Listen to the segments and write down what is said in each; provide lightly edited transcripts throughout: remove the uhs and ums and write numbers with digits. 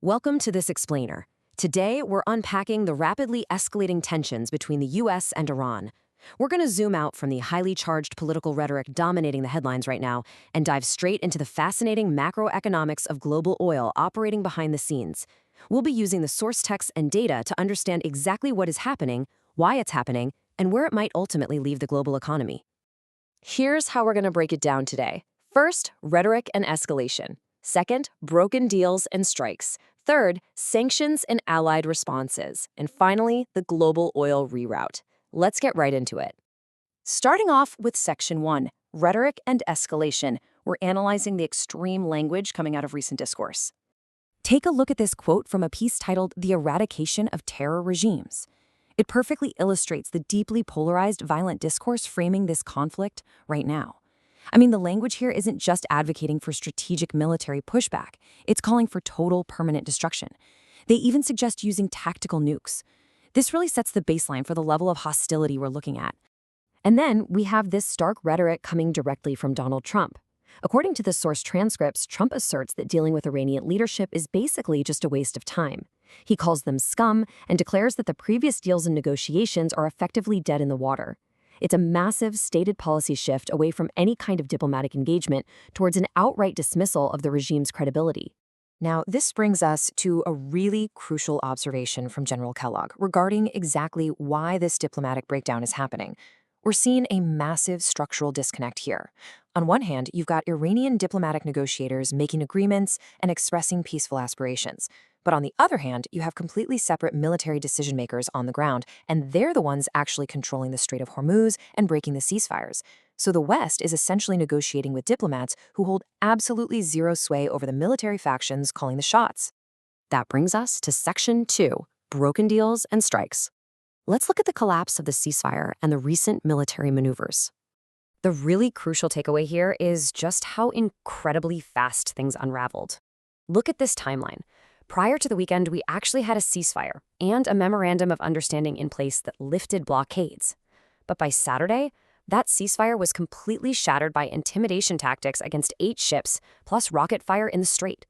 Welcome to this explainer. Today, we're unpacking the rapidly escalating tensions between the US and Iran. We're going to zoom out from the highly charged political rhetoric dominating the headlines right now and dive straight into the fascinating macroeconomics of global oil operating behind the scenes. We'll be using the source text and data to understand exactly what is happening, why it's happening, and where it might ultimately leave the global economy. Here's how we're going to break it down today. First, rhetoric and escalation. Second, broken deals and strikes. Third, sanctions and allied responses. And finally, the global oil reroute. Let's get right into it. Starting off with Section 1, rhetoric and escalation, we're analyzing the extreme language coming out of recent discourse. Take a look at this quote from a piece titled The Eradication of Terror Regimes. It perfectly illustrates the deeply polarized, violent discourse framing this conflict right now. The language here isn't just advocating for strategic military pushback, it's calling for total permanent destruction. They even suggest using tactical nukes. This really sets the baseline for the level of hostility we're looking at. And then we have this stark rhetoric coming directly from Donald Trump. According to the source transcripts, Trump asserts that dealing with Iranian leadership is basically just a waste of time. He calls them scum and declares that the previous deals and negotiations are effectively dead in the water. It's a massive stated policy shift away from any kind of diplomatic engagement towards an outright dismissal of the regime's credibility. Now, this brings us to a really crucial observation from General Kellogg regarding exactly why this diplomatic breakdown is happening. We're seeing a massive structural disconnect here. On one hand, you've got Iranian diplomatic negotiators making agreements and expressing peaceful aspirations. But on the other hand, you have completely separate military decision-makers on the ground, and they're the ones actually controlling the Strait of Hormuz and breaking the ceasefires. So the West is essentially negotiating with diplomats who hold absolutely zero sway over the military factions calling the shots. That brings us to Section 2, broken deals and strikes. Let's look at the collapse of the ceasefire and the recent military maneuvers. The really crucial takeaway here is just how incredibly fast things unraveled. Look at this timeline. Prior to the weekend, we actually had a ceasefire and a memorandum of understanding in place that lifted blockades. But by Saturday, that ceasefire was completely shattered by intimidation tactics against 8 ships, plus rocket fire in the strait.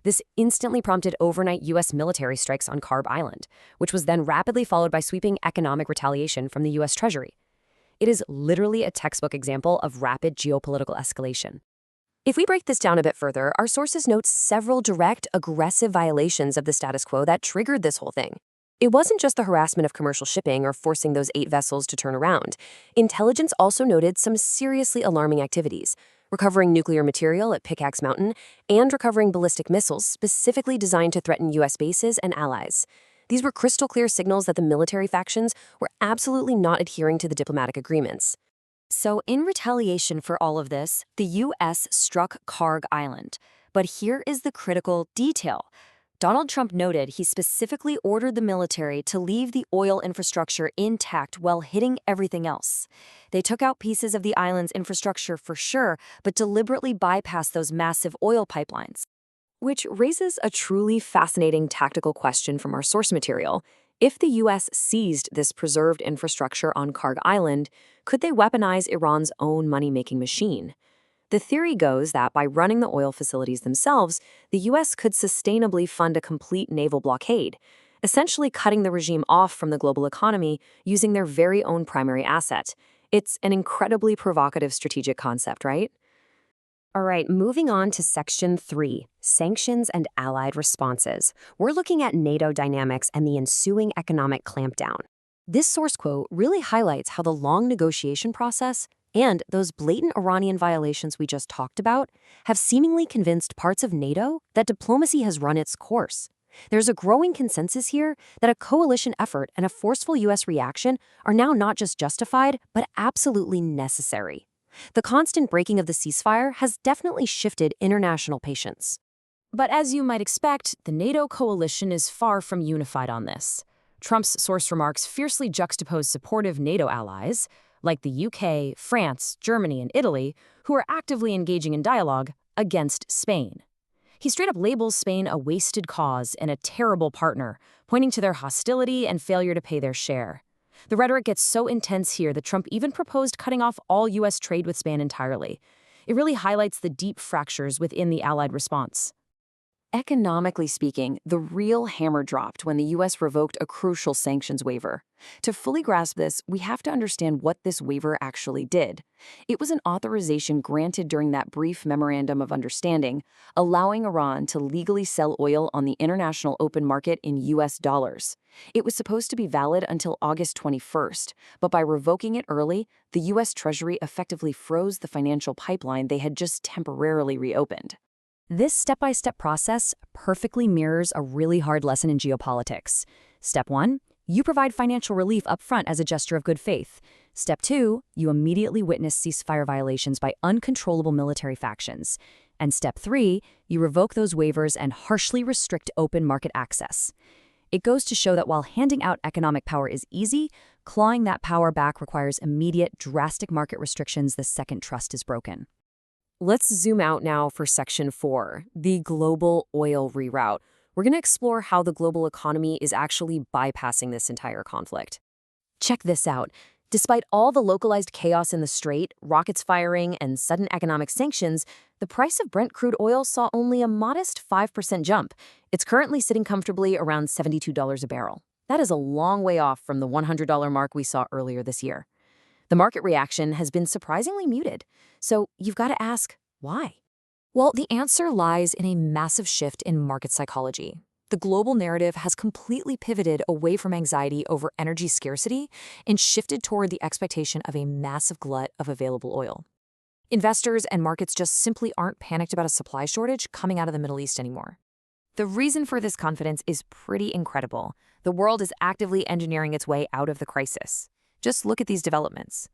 This instantly prompted overnight U.S. military strikes on Carb Island, which was then rapidly followed by sweeping economic retaliation from the U.S. Treasury. It is literally a textbook example of rapid geopolitical escalation. If we break this down a bit further, our sources note several direct, aggressive violations of the status quo that triggered this whole thing. It wasn't just the harassment of commercial shipping or forcing those 8 vessels to turn around. Intelligence also noted some seriously alarming activities, recovering nuclear material at Pickaxe Mountain and recovering ballistic missiles specifically designed to threaten U.S. bases and allies. These were crystal clear signals that the military factions were absolutely not adhering to the diplomatic agreements. So in retaliation for all of this, the U.S. struck Carg Island. But here is the critical detail. Donald Trump noted he specifically ordered the military to leave the oil infrastructure intact while hitting everything else. They took out pieces of the island's infrastructure for sure, but deliberately bypassed those massive oil pipelines. Which raises a truly fascinating tactical question from our source material. If the U.S. seized this preserved infrastructure on Carg Island, could they weaponize Iran's own money-making machine? The theory goes that by running the oil facilities themselves, the U.S. could sustainably fund a complete naval blockade, essentially cutting the regime off from the global economy using their very own primary asset. It's an incredibly provocative strategic concept, right? All right, moving on to Section 3, sanctions and allied responses. We're looking at NATO dynamics and the ensuing economic clampdown. This source quote really highlights how the long negotiation process and those blatant Iranian violations we just talked about have seemingly convinced parts of NATO that diplomacy has run its course. There's a growing consensus here that a coalition effort and a forceful U.S. reaction are now not just justified, but absolutely necessary. The constant breaking of the ceasefire has definitely shifted international patience. But as you might expect, the NATO coalition is far from unified on this. Trump's source remarks fiercely juxtapose supportive NATO allies, like the UK, France, Germany, and Italy, who are actively engaging in dialogue, against Spain. He straight up labels Spain a wasted cause and a terrible partner, pointing to their hostility and failure to pay their share. The rhetoric gets so intense here that Trump even proposed cutting off all U.S. trade with Spain entirely. It really highlights the deep fractures within the Allied response. Economically speaking, the real hammer dropped when the U.S. revoked a crucial sanctions waiver. To fully grasp this, we have to understand what this waiver actually did. It was an authorization granted during that brief memorandum of understanding, allowing Iran to legally sell oil on the international open market in U.S. dollars. It was supposed to be valid until August 21st, but by revoking it early, the U.S. Treasury effectively froze the financial pipeline they had just temporarily reopened. This step-by-step process perfectly mirrors a really hard lesson in geopolitics. Step 1, you provide financial relief upfront as a gesture of good faith. Step 2, you immediately witness ceasefire violations by uncontrollable military factions. And Step 3, you revoke those waivers and harshly restrict open market access. It goes to show that while handing out economic power is easy, clawing that power back requires immediate, drastic market restrictions the second trust is broken. Let's zoom out now for Section 4, the global oil reroute. We're going to explore how the global economy is actually bypassing this entire conflict. Check this out. Despite all the localized chaos in the Strait, rockets firing, and sudden economic sanctions, the price of Brent crude oil saw only a modest 5% jump. It's currently sitting comfortably around $72 a barrel. That is a long way off from the $100 mark we saw earlier this year. The market reaction has been surprisingly muted. So you've got to ask, why? Well, the answer lies in a massive shift in market psychology. The global narrative has completely pivoted away from anxiety over energy scarcity and shifted toward the expectation of a massive glut of available oil. Investors and markets just simply aren't panicked about a supply shortage coming out of the Middle East anymore. The reason for this confidence is pretty incredible. The world is actively engineering its way out of the crisis. Just look at these developments.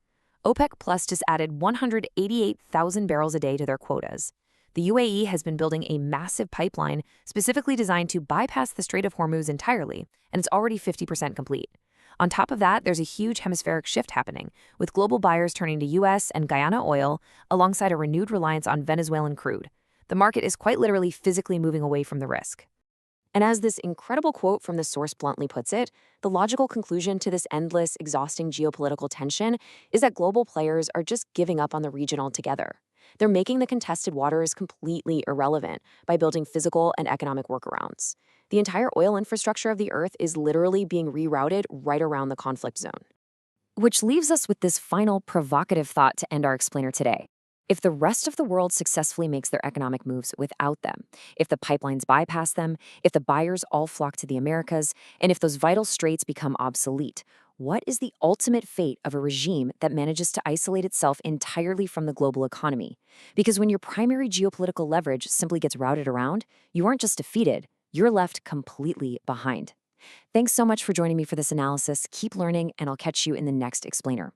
OPEC Plus just added 188,000 barrels a day to their quotas. The UAE has been building a massive pipeline specifically designed to bypass the Strait of Hormuz entirely, and it's already 50% complete. On top of that, there's a huge hemispheric shift happening, with global buyers turning to U.S. and Guyana oil alongside a renewed reliance on Venezuelan crude. The market is quite literally physically moving away from the risk. And as this incredible quote from the source bluntly puts it, the logical conclusion to this endless, exhausting geopolitical tension is that global players are just giving up on the region altogether. They're making the contested waters completely irrelevant by building physical and economic workarounds. The entire oil infrastructure of the Earth is literally being rerouted right around the conflict zone. Which leaves us with this final provocative thought to end our explainer today. If the rest of the world successfully makes their economic moves without them, if the pipelines bypass them, if the buyers all flock to the Americas, and if those vital straits become obsolete, what is the ultimate fate of a regime that manages to isolate itself entirely from the global economy? Because when your primary geopolitical leverage simply gets routed around, you aren't just defeated, you're left completely behind. Thanks so much for joining me for this analysis. Keep learning, and I'll catch you in the next explainer.